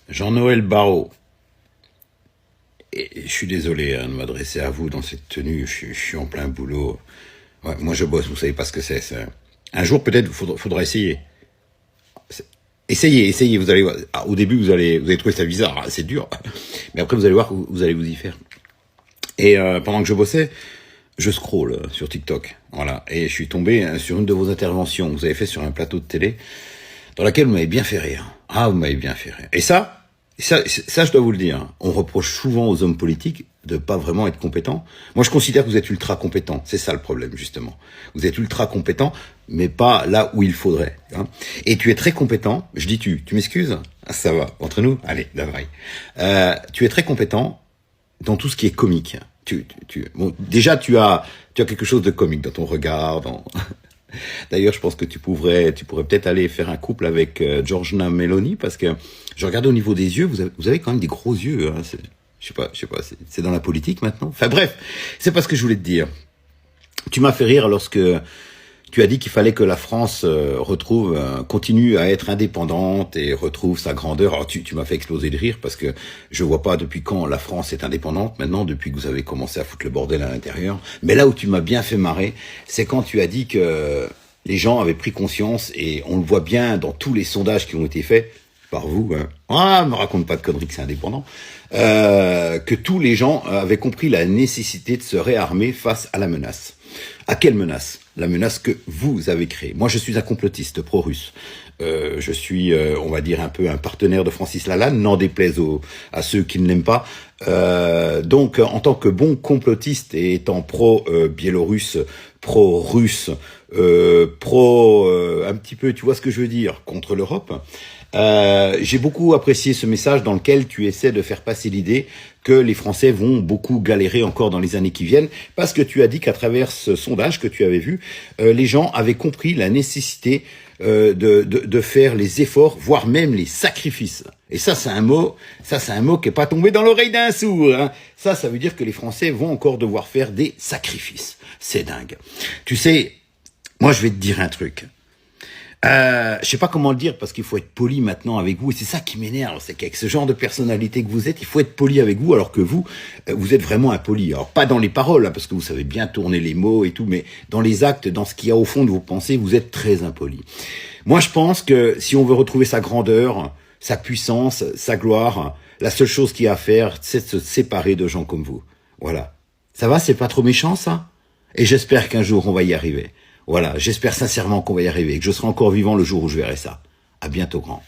Jean-Noël Barrot. Et je suis désolé de m'adresser à vous dans cette tenue, je suis en plein boulot. Ouais, moi je bosse, vous savez pas ce que c'est. Un jour peut-être faudra essayer. Essayez, vous allez voir. Ah, au début vous allez trouver ça bizarre, hein, c'est dur. Mais après vous allez voir que vous allez vous y faire. Et pendant que je bossais, je scrolle sur TikTok. Voilà. Et je suis tombé sur une de vos interventions que vous avez fait sur un plateau de télé, dans laquelle vous m'avez bien fait rire. Ah, vous m'avez bien fait rire. Et ça, je dois vous le dire, on reproche souvent aux hommes politiques de pas vraiment être compétents. Moi, je considère que vous êtes ultra compétents. C'est ça le problème, justement. Vous êtes ultra compétents, mais pas là où il faudrait. Hein. Et tu es très compétent. Je dis tu m'excuses? Ah, ça va. Entre nous? Allez, d'avraille. Tu es très compétent dans tout ce qui est comique. Bon, déjà, tu as quelque chose de comique dans ton regard, D'ailleurs, je pense que tu pourrais peut-être aller faire un couple avec Giorgia Meloni, parce que je regardais au niveau des yeux, vous avez quand même des gros yeux. Hein, je sais pas, c'est dans la politique maintenant. Enfin bref, c'est pas ce que je voulais te dire. Tu m'as fait rire lorsque tu as dit qu'il fallait que la France continue à être indépendante et retrouve sa grandeur. Alors tu m'as fait exploser de rire parce que je vois pas depuis quand la France est indépendante maintenant, depuis que vous avez commencé à foutre le bordel à l'intérieur. Mais là où tu m'as bien fait marrer, c'est quand tu as dit que les gens avaient pris conscience, et on le voit bien dans tous les sondages qui ont été faits par vous. Hein. Ah, me raconte pas de conneries que c'est indépendant. Que tous les gens avaient compris la nécessité de se réarmer face à la menace. À quelle menace? La menace que vous avez créée. Moi, je suis un complotiste pro-russe. Je suis, on va dire, un peu un partenaire de Francis Lalanne, n'en déplaise à ceux qui ne l'aiment pas. Donc, en tant que bon complotiste et étant pro-biélorusse, pro-russe, un petit peu, tu vois ce que je veux dire, contre l'Europe, j'ai beaucoup apprécié ce message dans lequel tu essaies de faire passer l'idée que les Français vont beaucoup galérer encore dans les années qui viennent, parce que tu as dit qu'à travers ce sondage que tu avais vu, les gens avaient compris la nécessité de faire les efforts, voire même les sacrifices. Et ça, c'est un mot qui est pas tombé dans l'oreille d'un sourd. Hein. Ça veut dire que les Français vont encore devoir faire des sacrifices. C'est dingue. Tu sais, moi, je vais te dire un truc. Je sais pas comment le dire, parce qu'il faut être poli maintenant avec vous, et c'est ça qui m'énerve, c'est qu'avec ce genre de personnalité que vous êtes, il faut être poli avec vous, alors que vous êtes vraiment impoli. Alors pas dans les paroles, hein, parce que vous savez bien tourner les mots et tout, mais dans les actes, dans ce qu'il y a au fond de vos pensées, vous êtes très impoli. Moi, je pense que si on veut retrouver sa grandeur, sa puissance, sa gloire, la seule chose qu'il y a à faire, c'est de se séparer de gens comme vous. Voilà. Ça va, c'est pas trop méchant, ça? Et j'espère qu'un jour, on va y arriver. Voilà, j'espère sincèrement qu'on va y arriver, que je serai encore vivant le jour où je verrai ça. À bientôt, grand.